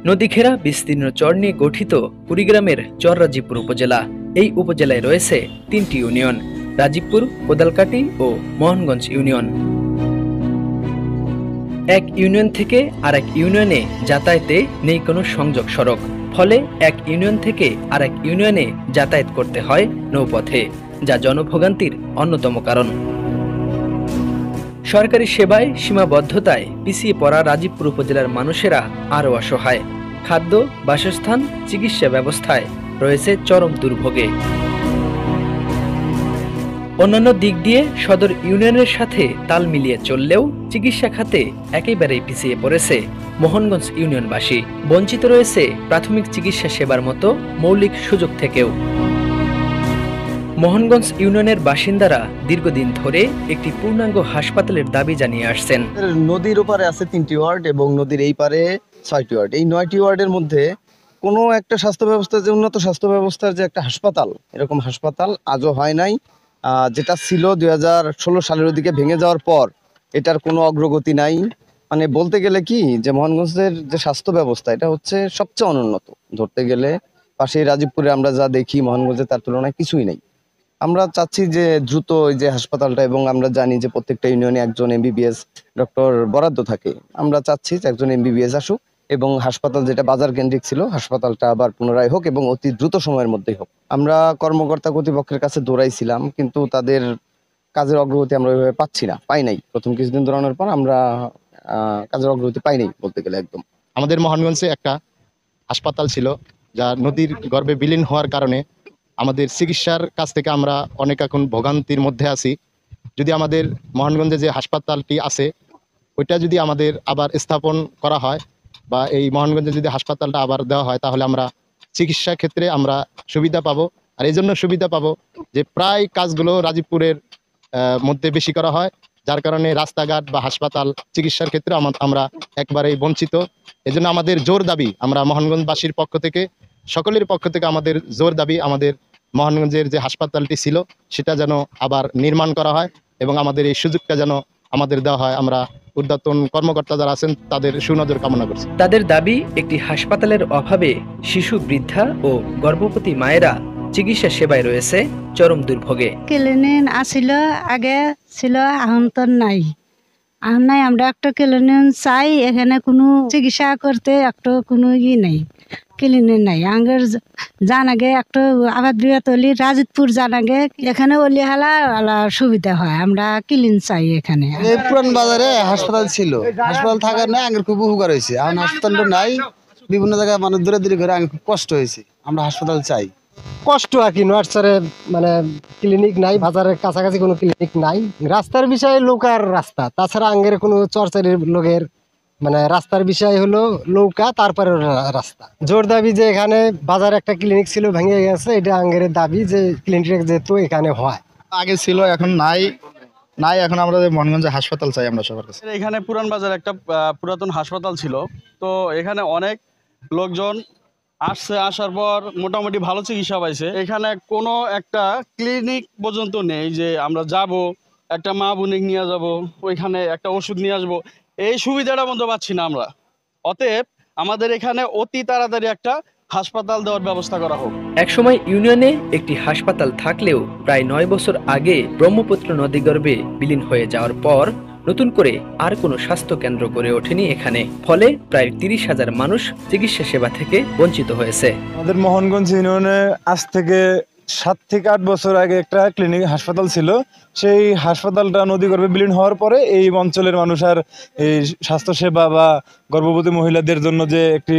নদী ঘেরা বিস্তীর্ণ চর নিয়ে গঠিত কুড়িগ্রামের চর রাজীবপুর উপজেলা। এই উপজেলায় রয়েছে 3টি ইউনিয়ন: রাজীবপুর, কোদালকাটি ও মোহনগঞ্জ ইউনিয়ন। এক ইউনিয়ন থেকে আরেক ইউনিয়নে যাতায়াতে নেই কোনো সংযোগ সড়ক, ফলে এক ইউনিয়ন থেকে আরেক ইউনিয়নে যাতায়াত করতে হয় নৌপথে, যা জনভোগান্তির অন্যতম কারণ। সরকারি সেবায় সীমাবদ্ধতায় পিছিয়ে পড়া রাজীবপুর উপজেলার মানুষেরা আরও অসহায়। খাদ্য, বাসস্থান, চিকিৎসা ব্যবস্থায় রয়েছে চরম দুর্ভোগে। অন্যান্য দিক দিয়ে সদর ইউনিয়নের সাথে তাল মিলিয়ে চললেও চিকিৎসা খাতে একেবারেই পিছিয়ে পড়েছে মোহনগঞ্জ ইউনিয়নবাসী। বঞ্চিত রয়েছে প্রাথমিক চিকিৎসা সেবার মতো মৌলিক সুযোগ থেকেও। মোহনগঞ্জ ইউনিয়নের বাসিন্দারা দীর্ঘদিন ধরে একটি পূর্ণাঙ্গ হাসপাতালের দাবি জানিয়ে আসছেন। নদীর ওপারে আছে 3টি ওয়ার্ড এবং নদীর এই পারে 6টি ওয়ার্ড। এই 9টি ওয়ার্ডের মধ্যে কোনো একটা স্বাস্থ্য ব্যবস্থা, যে উন্নত স্বাস্থ্য ব্যবস্থার যে একটা হাসপাতাল, এরকম হাসপাতাল আজও হয় নাই। যেটা ছিল 2016 সালের দিকে ভেঙে যাওয়ার পর এটার কোনো অগ্রগতি নাই। মানে বলতে গেলে কি, যে মোহনগঞ্জের যে স্বাস্থ্য ব্যবস্থা এটা হচ্ছে সবচেয়ে অনুন্নত ধরতে গেলে। পাশেই রাজীবপুরে আমরা যা দেখি, মোহনগঞ্জে তার তুলনায় কিছুই নেই। আমরা চাচ্ছি যে দ্রুত এই যে হাসপাতালটা, এবং আমরা জানি যে প্রত্যেকটা ইউনিয়নে একজন MBBS ডক্টর বরাদ্দ থাকে। আমরা চাচ্ছি যে একজন MBBS আসুক এবং হাসপাতাল যেটা বাজার কেন্দ্রিক ছিল, হাসপাতালটা আবার পুনরায় হোক এবং অতি দ্রুত সময়ের মধ্যেই হোক। আমরা কর্মকর্তা কর্তৃপক্ষের কাছে দৌড়াইছিলাম, কিন্তু তাদের কাজের অগ্রগতি আমরা ওইভাবে পাই নাই। প্রথম কিছুদিন দৌড়ানোর পর আমরা কাজের অগ্রগতি পাই নাই বলতে গেলে একদম। আমাদের মোহনগঞ্জে একটা হাসপাতাল ছিল, যা নদীর গর্ভে বিলীন হওয়ার কারণে আমাদের চিকিৎসার কাছ থেকে আমরা অনেক এখন ভোগান্তির মধ্যে আছি। যদি আমাদের মোহনগঞ্জে যে হাসপাতালটি আছে ওইটা যদি আমাদের আবার স্থাপন করা হয়, বা এই মোহনগঞ্জে যদি হাসপাতালটা আবার দেওয়া হয়, তাহলে আমরা চিকিৎসা ক্ষেত্রে আমরা সুবিধা পাবো। আর এই জন্য সুবিধা পাবো যে প্রায় কাজগুলো রাজীবপুরের মধ্যে বেশি করা হয়, যার কারণে রাস্তাঘাট বা হাসপাতাল চিকিৎসার ক্ষেত্রে আমরা একবারেই বঞ্চিত। এজন্য আমাদের জোর দাবি, আমরা মোহনগঞ্জবাসীর পক্ষ থেকে, সকলের পক্ষ থেকে আমাদের জোর দাবি, আমাদের মোহনগঞ্জের যে হাসপাতালটি ছিল সেটা যেন আবার নির্মাণ করা হয় এবং আমাদের এই সুযোগটা যেন আমাদের দেওয়া হয়। আমরা ঊর্ধ্বতন কর্মকর্তা যারা আছেন তাদের সুনজর কামনা করছি। তাদের দাবি, একটি হাসপাতালের অভাবে শিশু, বৃদ্ধা ও গর্ভবতী মায়েরা চিকিৎসা সেবায় রয়েছে চরম দুর্ভোগে। ক্লিনিক আসিল, আগে ছিল, এখন তো নাই। এখন নাই, আমরা একটা ক্লিনিক চাই। এখানে কোনো চিকিৎসা করতে একটা কোনো নেই, ক্লিনিক নাই। আগের জানাগে একটা আবার বৃহত্তলি রাজীবপুর জানাগে, এখানে অলি হালা সুবিধা হয়। আমরা ক্লিনিক চাই এখানে। পুরান বাজারে হাসপাতাল ছিল, হাসপাতাল থাকার নাই আগের খুব উপকার হয়েছে। এখন হাসপাতালটা নাই, বিভিন্ন জায়গায় মানুষ দূরে দূরে ঘরে খুব কষ্ট হয়েছে। আমরা হাসপাতাল চাই। কষ্ট আর কি, নয়ারচরে মানে ক্লিনিক নাই, বাজারের কাছাকাছি কোনো ক্লিনিক নাই। রাস্তার বিষয়ে নৌকার রাস্তা, তাছাড়া আঙ্গের কোনো চরচারির লোকের মানে রাস্তার বিষয় হলো নৌকা, তারপরে রাস্তা। জোর দাবি যে এখানে বাজারে একটা ক্লিনিক ছিল, ভেঙে গেছে। এটা আঙ্গের দাবি যে ক্লিনিক যেহেতু এখানে হয়। আগে ছিল, এখন নাই। এখন আমরা মোহনগঞ্জে হাসপাতাল চাই আমরা সবার কাছে। এখানে পুরান বাজার একটা পুরাতন হাসপাতাল ছিল, তো এখানে অনেক লোকজন আসছে, আসার পর মোটামুটি ভালো চিকিৎসা পাইছে। এখানে কোনো একটা ক্লিনিক পর্যন্ত নেই যে আমরা যাব, একটা মা বোনিক নিয়ে যাব, ওইখানে একটা ওষুধ নিয়ে আসবো, এই সুবিধাটা বন্ধ পাচ্ছি না আমরা। অতএব আমাদের এখানে অতি তাড়াতাড়ি একটা হাসপাতাল দেওয়ার ব্যবস্থা করা হোক। একসময় ইউনিয়নে একটি হাসপাতাল থাকলেও প্রায় 9 বছর আগে ব্রহ্মপুত্র নদীগর্ভে বিলীন হয়ে যাওয়ার পর নতুন করে আর কোনো স্বাস্থ্য কেন্দ্র গড়ে ওঠেনি এখানে। ফলে প্রায় 30,000 মানুষ চিকিৎসা সেবা থেকে বঞ্চিত হয়েছে। আমাদের মোহনগঞ্জ ইউনিয়নে আজ থেকে 7 থেকে 8 বছর আগে একটা ক্লিনিক হাসপাতাল ছিল। সেই হাসপাতালটা নদীগর্ভে বিলীন হওয়ার পরে এই অঞ্চলের মানুষ আর এই স্বাস্থ্য সেবা বা গর্ভবতী মহিলাদের জন্য যে একটি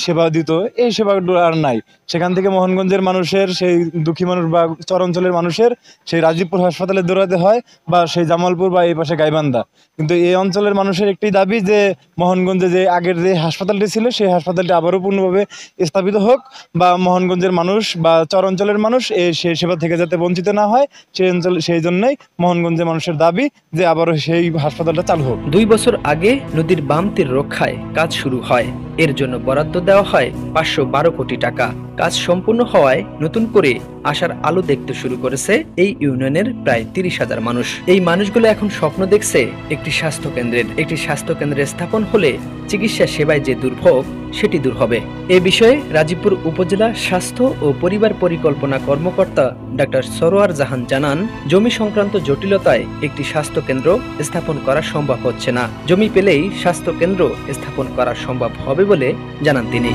সেবা দিত, এই সেবাগুলো আর নাই। সেখান থেকে মোহনগঞ্জের মানুষের, সেই দুঃখী মানুষ বা চর অঞ্চলের মানুষের সেই রাজীবপুর হাসপাতালে দৌড়াতে হয়, বা সেই জামালপুর বা এই পাশে গাইবান্ধা। কিন্তু এই অঞ্চলের মানুষের একটি দাবি যে মোহনগঞ্জে যে আগের যে হাসপাতালটি ছিল সেই হাসপাতালটি আবারও পূর্ণভাবে স্থাপিত হোক, বা মোহনগঞ্জের মানুষ বা চর অঞ্চলের মানুষ এই সেবা থেকে যাতে বঞ্চিত না হয়, সেই জন্যই মোহনগঞ্জের মানুষের দাবি যে আবারও সেই হাসপাতালটা চালু হোক। 2 বছর আগে নদীর বাম তীর রক্ষায় কাজ শুরু হয়। এর জন্য বরাদ্দ দেওয়া হয় 512 কোটি টাকা। কাজ সম্পূর্ণ হওয়ায় নতুন করে আশার আলো দেখতে শুরু করেছে এই ইউনিয়নের প্রায় 30,000 মানুষ। এই মানুষগুলো এখন স্বপ্ন দেখছে একটি স্বাস্থ্য কেন্দ্রের স্থাপন হলে চিকিৎসা সেবায় যে দুর্ভোগ সেটি দূর হবে। এ বিষয়ে রাজীবপুর উপজেলা স্বাস্থ্য ও পরিবার পরিকল্পনা কর্মকর্তা ডাক্তার সরোয়ার জাহান জানান, জমি সংক্রান্ত জটিলতায় একটি স্বাস্থ্য কেন্দ্র স্থাপন করা সম্ভব হচ্ছে না। জমি পেলেই স্বাস্থ্য কেন্দ্র স্থাপন করা সম্ভব হবে বলে জানান তিনি।